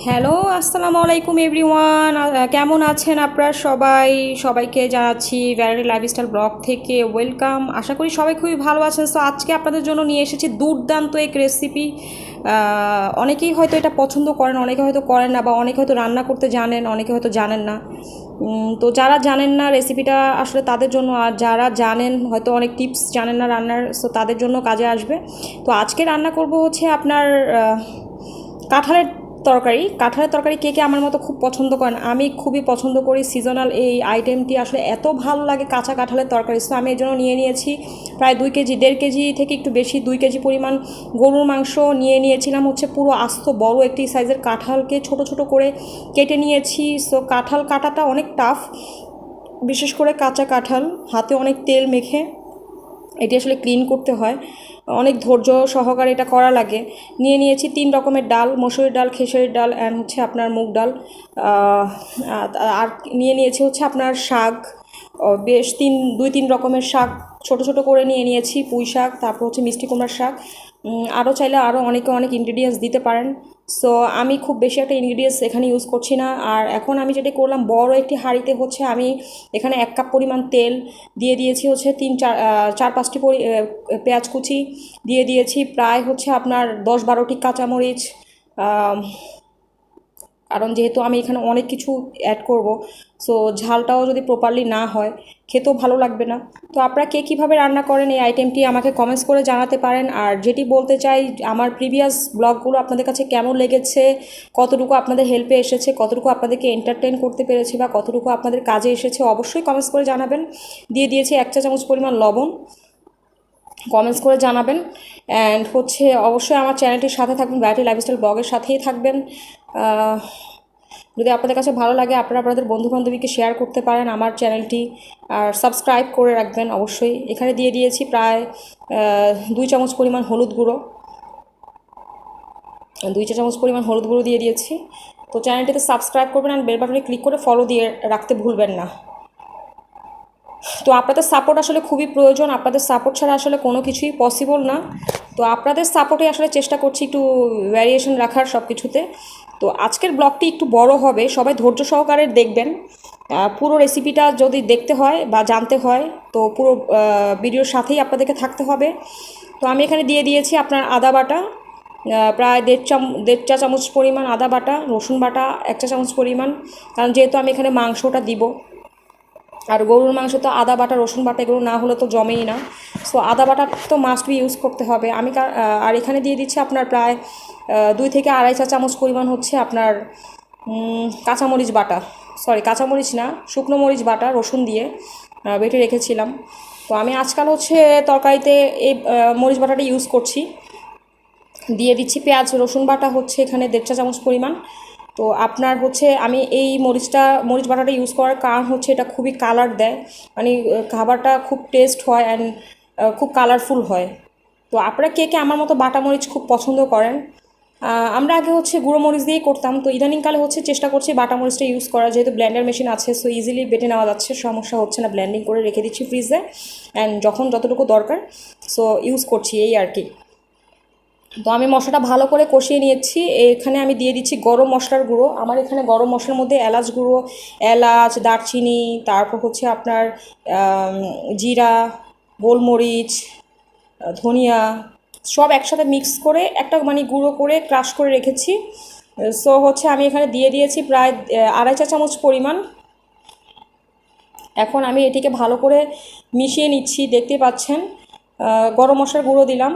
Hello, আসসালামু আলাইকুম everyone. কেমন আছেন আপনারা সবাই? সবাইকে জানাচ্ছি ভ্যারাইটি লাইফস্টাইল ব্লগ থেকে ওয়েলকাম। আশা করি সবাই খুবই ভালো আছেন। সো আজকে আপনাদের জন্য নিয়ে এসেছি দুর্দান্ত এক রেসিপি। অনেকেই হয়তো এটা পছন্দ করেন, অনেকে হয়তো করেন না, বা অনেকে হয়তো রান্না করতে জানেন, অনেকে হয়তো জানেন না। তো যারা জানেন না রেসিপিটা আসলে তাদের জন্য, আর যারা জানেন হয়তো অনেক টিপস জানেন না রান্নার, সো তাদের জন্য কাজে আসবে। তো আজকে রান্না করব হচ্ছে আপনার কাঁঠালের তরকারি। কাঁঠালের তরকারি কে কে আমার মতো খুব পছন্দ করেন? আমি খুবই পছন্দ করি। সিজনাল এই আইটেমটি আসলে এত ভালো লাগে, কাঁচা কাঁঠালের তরকারি। সো আমি এই জন্য নিয়ে নিয়েছি প্রায় 2 কেজি, 1.5 কেজি থেকে একটু বেশি, 2 কেজি পরিমাণ গরুর মাংস নিয়ে নিয়েছিলাম। হচ্ছে পুরো আস্ত বড় একটি সাইজের কাঁঠালকে ছোট ছোট করে কেটে নিয়েছি। সো কাঁঠাল কাটাটা অনেক টাফ, বিশেষ করে কাঁচা কাঁঠাল। হাতে অনেক তেল মেখে এটি আসলে ক্লিন করতে হয়, অনেক ধৈর্য সহকারে এটা করা লাগে। নিয়ে নিয়েছি 3 রকমের ডাল: মসুরির ডাল, খেসারির ডাল অ্যান্ড হচ্ছে আপনার মুগ ডাল। আর নিয়ে নিয়েছি হচ্ছে আপনার শাক, বেশ 2-3 রকমের শাক ছোট ছোট করে নিয়ে নিয়েছি। পুঁই শাক, তারপর হচ্ছে মিষ্টি কুমড়ার শাক। আরও চাইলে আরও অনেকে অনেক ইনগ্রিডিয়েন্টস দিতে পারেন। সো আমি খুব বেশি একটা ইনগ্রিডিয়েন্টস এখানে ইউজ করছি না। আর এখন আমি যেটা করলাম, বড় একটি হাঁড়িতে হচ্ছে আমি এখানে 1 কাপ পরিমাণ তেল দিয়ে দিয়েছি। হচ্ছে 4-5টি পেঁয়াজ কুচি দিয়ে দিয়েছি। প্রায় হচ্ছে আপনার 10-12টি কাঁচামরিচ, কারণ যেহেতু আমি এখানে অনেক কিছু অ্যাড করব, সো ঝালটাও যদি প্রপারলি না হয় খেতেও ভালো লাগবে না। তো আপনারা কে কীভাবে রান্না করেন এই আইটেমটি আমাকে কমেন্টস করে জানাতে পারেন। আর যেটি বলতে চাই, আমার প্রিভিয়াস ব্লগগুলো আপনাদের কাছে কেমন লেগেছে, কতটুকু আপনাদের হেল্পে এসেছে, কতটুকু আপনাদেরকে এন্টারটেন করতে পেরেছে, বা কতটুকু আপনাদের কাজে এসেছে, অবশ্যই কমেন্টস করে জানাবেন। দিয়ে দিয়েছি 1 চা চামচ পরিমাণ লবণ, কমেন্টস করে জানাবেন। অ্যান্ড হচ্ছে অবশ্যই আমার চ্যানেলটির সাথে থাকবেন, ভ্যারাইটি লাইফস্টাইল ব্লগের সাথেই থাকবেন। যদি আপনাদের কাছে ভালো লাগে, আপনারা আপনাদের বন্ধুবান্ধবীকে শেয়ার করতে পারেন আমার চ্যানেলটি, আর সাবস্ক্রাইব করে রাখবেন অবশ্যই। এখানে দিয়ে দিয়েছি প্রায় 2 চামচ পরিমাণ হলুদ গুঁড়ো, 2 চা চামচ পরিমাণ হলুদ গুঁড়ো দিয়ে দিয়েছি। তো চ্যানেলটিতে সাবস্ক্রাইব করবেন, আর বেল বাটনে ক্লিক করে ফলো দিয়ে রাখতে ভুলবেন না। তো আপনাদের সাপোর্ট আসলে খুবই প্রয়োজন, আপনাদের সাপোর্ট ছাড়া আসলে কোনো কিছুই পসিবল না। তো আপনাদের সাপোর্টে আসলে চেষ্টা করছি একটু ভ্যারিয়েশন রাখার সব কিছুতে। তো আজকের ব্লগটি একটু বড় হবে, সবাই ধৈর্য সহকারে দেখবেন। পুরো রেসিপিটা যদি দেখতে হয় বা জানতে হয়, তো পুরো ভিডিওর সাথেই আপনাদেরকে থাকতে হবে। তো আমি এখানে দিয়ে দিয়েছি আপনার আদা বাটা, প্রায় 1.5 চা চামচ পরিমাণ আদা বাটা, রসুন বাটা 1 চা চামচ পরিমাণ, কারণ যেহেতু আমি এখানে মাংসটা দিব। আর গরুর মাংস তো আদা বাটা রসুন বাটা এগুলো না হলে তো জমেই না। সো আদা বাটা তো মাস্ট বি ইউজ করতে হবে। আর এখানে দিয়ে দিচ্ছি আপনার প্রায় 2 থেকে আড়াই চা চামচ পরিমাণ হচ্ছে আপনার কাঁচামরিচ বাটা, সরি কাঁচামরিচ না, শুকনো মরিচ বাটা রসুন দিয়ে বেটে রেখেছিলাম। তো আমি আজকাল হচ্ছে তরকারিতে এই মরিচ বাটাটা ইউজ করছি। দিয়ে দিচ্ছি পেঁয়াজ রসুন বাটা হচ্ছে এখানে 1.5 চা চামচ পরিমাণ। তো আপনার হচ্ছে আমি এই মরিচ বাটাটা ইউজ করার কারণ হচ্ছে এটা খুবই কালার দেয়, মানে খাবারটা খুব টেস্ট হয় অ্যান্ড খুব কালারফুল হয়। তো আপনারা কে কে আমার মতো বাটা মরিচ খুব পছন্দ করেন? আমরা আগে হচ্ছে গুঁড়ো মরিচ দিয়েই করতাম, তো ইদানিংকালে হচ্ছে চেষ্টা করছি বাটা মরিচটা ইউজ করার, যেহেতু ব্লেন্ডার মেশিন আছে, সো ইজিলি বেটে নেওয়া যাচ্ছে, সমস্যা হচ্ছে না। ব্লেন্ডিং করে রেখে দিচ্ছি ফ্রিজে, অ্যান্ড যখন যতটুকু দরকার সো ইউজ করছি, এই আর কি। তো আমি মশলাটা ভালো করে কষিয়ে নিয়েছি। এখানে আমি দিয়ে দিচ্ছি গরম মশলার গুঁড়ো। আমার এখানে গরম মশলার মধ্যে এলাচ গুঁড়ো, এলাচ, দারচিনি, তারপর হচ্ছে আপনার জিরা, গোলমরিচ, ধনিয়া সব একসাথে মিক্স করে একটা মানে গুঁড়ো করে ক্রাশ করে রেখেছি। সো হচ্ছে আমি এখানে দিয়ে দিয়েছি প্রায় 2.5 চা চামচ পরিমাণ। এখন আমি এটিকে ভালো করে মিশিয়ে নিচ্ছি, দেখতে পাচ্ছেন গরম মশলার গুঁড়ো দিলাম।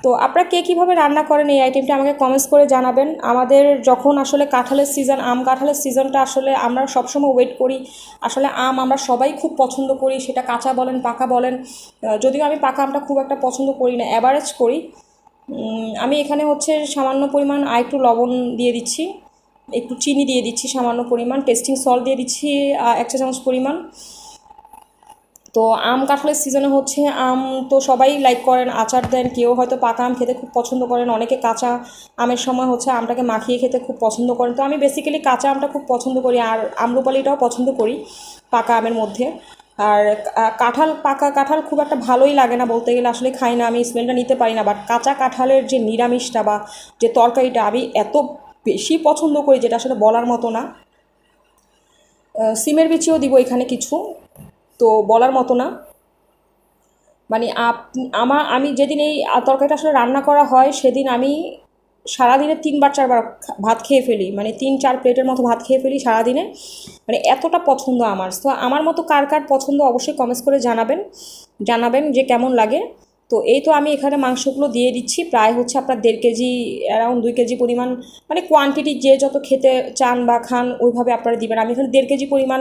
তো আপনারা কে কীভাবে রান্না করেন এই আইটেমটা আমাকে কমেন্টস করে জানাবেন। আমাদের যখন আসলে কাঁঠালের সিজন, আম কাঁঠালের সিজনটা আসলে আমরা সবসময় ওয়েট করি। আসলে আম আমরা সবাই খুব পছন্দ করি, সেটা কাঁচা বলেন পাকা বলেন। যদিও আমি পাকা আমটা খুব একটা পছন্দ করি না, অ্যাভারেজ করি। আমি এখানে হচ্ছে সামান্য পরিমাণ একটু লবণ দিয়ে দিচ্ছি, একটু চিনি দিয়ে দিচ্ছি, সামান্য পরিমাণ টেস্টিং সল্ট দিয়ে দিচ্ছি 1 চা চামচ পরিমাণ। তো আম কাঁঠালের সিজনে হচ্ছে আম তো সবাই লাইক করেন, আচার দেন, কেউ হয়তো পাকা আম খেতে খুব পছন্দ করেন, অনেকে কাঁচা আমের সময় হচ্ছে আমটাকে মাখিয়ে খেতে খুব পছন্দ করেন। তো আমি বেসিক্যালি কাঁচা আমটা খুব পছন্দ করি, আর আমরুপালিটাও পছন্দ করি পাকা আমের মধ্যে। আর পাকা কাঁঠাল খুব একটা ভালোই লাগে না বলতে গেলে, আসলে খাই না, আমি স্মেলটা নিতে পারি না। বাট কাঁচা কাঁঠালের যে নিরামিষটা বা যে তরকারিটা আমি এত বেশি পছন্দ করি, যেটা আসলে বলার মতো না। সিমের বিচিও দিব এখানে কিছু, তো বলার মতো না। মানে আমি যেদিন এই তরকারিটা আসলে রান্না করা হয় সেদিন আমি সারাদিনে 3-4বার ভাত খেয়ে ফেলি, মানে 3-4 প্লেটের মতো ভাত খেয়ে ফেলি সারাদিনে। মানে এতটা পছন্দ আমার। তো আমার মতো কার কার পছন্দ অবশ্যই কমেন্টস করে জানাবেন যে কেমন লাগে। তো এই তো আমি এখানে মাংসগুলো দিয়ে দিচ্ছি, প্রায় হচ্ছে আপনার 1.5 কেজি, অ্যারাউন্ড 2 কেজি পরিমাণ, মানে কোয়ান্টিটি যে যত খেতে চান বা খান ওইভাবে আপনারা দিবেন। আমি এখানে 1.5 কেজি পরিমাণ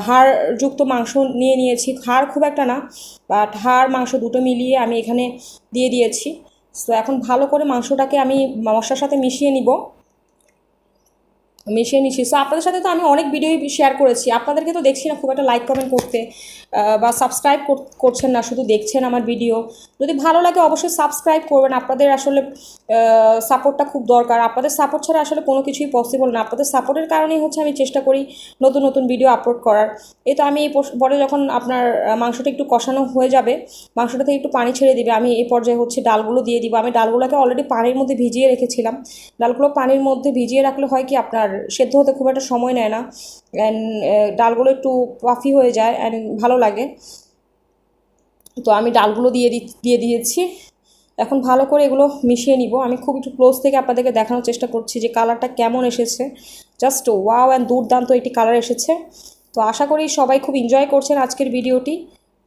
হাড়যুক্ত মাংস নিয়েছি, হাড় খুব একটা না, বাট হাড় মাংস দুটো মিলিয়ে আমি এখানে দিয়ে দিয়েছি। তো এখন ভালো করে মাংসটাকে আমি মশলার সাথে মিশিয়ে নিচ্ছি। সো আপনাদের সাথে তো আমি অনেক ভিডিওই শেয়ার করেছি, আপনাদেরকে তো দেখছি না খুব একটা লাইক কমেন্ট করতে, বা সাবস্ক্রাইব করছেন না, শুধু দেখছেন আমার ভিডিও। যদি ভালো লাগে অবশ্যই সাবস্ক্রাইব করবেন, আপনাদের আসলে সাপোর্টটা খুব দরকার। আপনাদের সাপোর্ট ছাড়া আসলে কোনো কিছুই পসিবল না। আপনাদের সাপোর্টের কারণেই হচ্ছে আমি চেষ্টা করি নতুন নতুন ভিডিও আপলোড করার। এই তো আমি এই পরে যখন আপনার মাংসটা একটু কষানো হয়ে যাবে, মাংসটা থেকে একটু পানি ছেড়ে দিবে, আমি এই পর্যায়ে হচ্ছে ডালগুলো দিয়ে দিব। আমি ডালগুলোকে অলরেডি পানির মধ্যে ভিজিয়ে রেখেছিলাম। ডালগুলো পানির মধ্যে ভিজিয়ে রাখলে হয় কি আপনার সেদ্ধ হতে খুব একটা সময় নেয় না, অ্যান্ড ডালগুলো একটু পাফি হয়ে যায় অ্যান্ড ভালো লাগে। তো আমি ডালগুলো দিয়ে দিয়েছি। এখন ভালো করে এগুলো মিশিয়ে নিব। আমি খুব একটু ক্লোজ থেকে আপনাদেরকে দেখানোর চেষ্টা করছি যে কালারটা কেমন এসেছে। জাস্ট ওয়াও অ্যান্ড দুর্দান্ত একটি কালার এসেছে। তো আশা করি সবাই খুব এনজয় করছেন আজকের ভিডিওটি।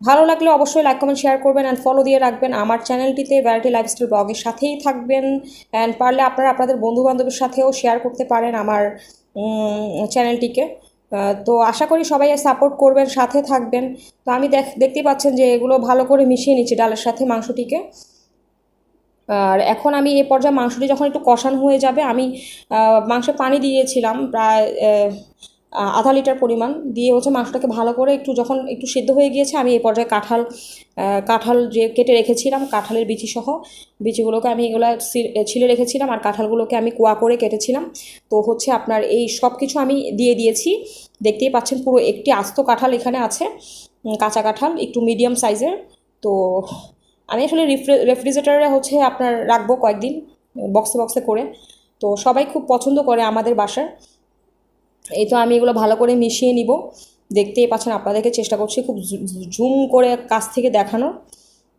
ভালো লাগলে অবশ্যই লাইক কমেন্ট শেয়ার করবেন অ্যান্ড ফলো দিয়ে রাখবেন আমার চ্যানেলটিতে, ভ্যারাইটি লাইফস্টাইল ব্লগের সাথেই থাকবেন। অ্যান্ড পারলে আপনারা আপনাদের বন্ধুবান্ধবের সাথেও শেয়ার করতে পারেন আমার চ্যানেলটিকে। তো আশা করি সবাই সাপোর্ট করবেন, সাথে থাকবেন। তো আমি দেখতেই পাচ্ছেন যে এগুলো ভালো করে মিশিয়ে নিচ্ছি ডালের সাথে মাংসটিকে। আর এখন আমি এই পর্যায়ে মাংসটি যখন একটু কষানো হয়ে যাবে, আমি মাংসে পানি দিয়েছিলাম প্রায় আধা লিটার পরিমাণ, দিয়ে হচ্ছে মাংসটাকে ভালো করে যখন একটু সেদ্ধ হয়ে গিয়েছে, আমি এই পর্যায়ে কাঁঠাল যে কেটে রেখেছিলাম, কাঁঠালের বিচিগুলোকে আমি এগুলো ছিলে রেখেছিলাম, আর কাঁঠালগুলোকে আমি কোয়া করে কেটেছিলাম। তো হচ্ছে আপনার এই সব কিছু আমি দিয়ে দিয়েছি। দেখতেই পাচ্ছেন পুরো একটি আস্ত কাঁঠাল এখানে আছে, কাঁচা কাঁঠাল একটু মিডিয়াম সাইজের। তো আমি আসলে রেফ্রিজারেটরে হচ্ছে আপনার রাখবো কয়েকদিন, বক্সে বক্সে করে। তো সবাই খুব পছন্দ করে আমাদের বাসার। এই তো আমি এগুলো ভালো করে মিশিয়ে নিব। দেখতেই পাচ্ছেন, আপনাদেরকে চেষ্টা করছি খুব জুম করে কাছ থেকে দেখানোর।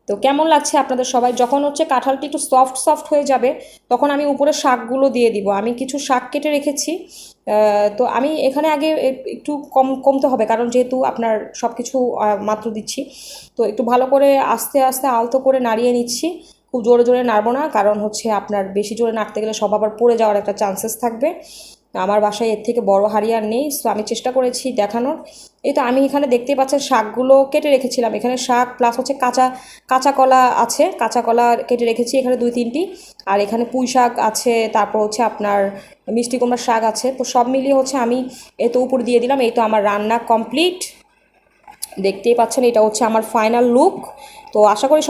তো কেমন লাগছে আপনাদের সবাই? যখন হচ্ছে কাঁঠালটি একটু সফট হয়ে যাবে, তখন আমি উপরে শাকগুলো দিয়ে দিব। আমি কিছু শাক কেটে রেখেছি। তো আমি এখানে আগে একটু কমতে হবে, কারণ যেহেতু আপনার সব কিছু মাত্র দিচ্ছি। তো একটু ভালো করে আস্তে আস্তে আলতো করে নাড়িয়ে নিচ্ছি। খুব জোরে জোরে নাড়বো না, কারণ হচ্ছে আপনার বেশি জোরে নাড়তে গেলে সব আবার পড়ে যাওয়ার একটা চান্সেস থাকবে। আমার বাসায় এর থেকে বড় হাঁড়ি আর নেই, সো আমি চেষ্টা করেছি দেখানোর। এই তো আমি এখানে দেখতেই পাচ্ছেন শাকগুলো কেটে রেখেছিলাম। এখানে শাক প্লাস হচ্ছে কাঁচা কলা আছে, কাঁচা কলা কেটে রেখেছি এখানে 2-3টি। আর এখানে পুঁই শাক আছে, তারপর হচ্ছে আপনার মিষ্টি কুমড়ার শাক আছে। তো সব মিলিয়ে হচ্ছে আমি এই তো উপর দিয়ে দিলাম। এই তো আমার রান্না কমপ্লিট, দেখতেই পাচ্ছেন এটা হচ্ছে আমার ফাইনাল লুক। তো আশা করি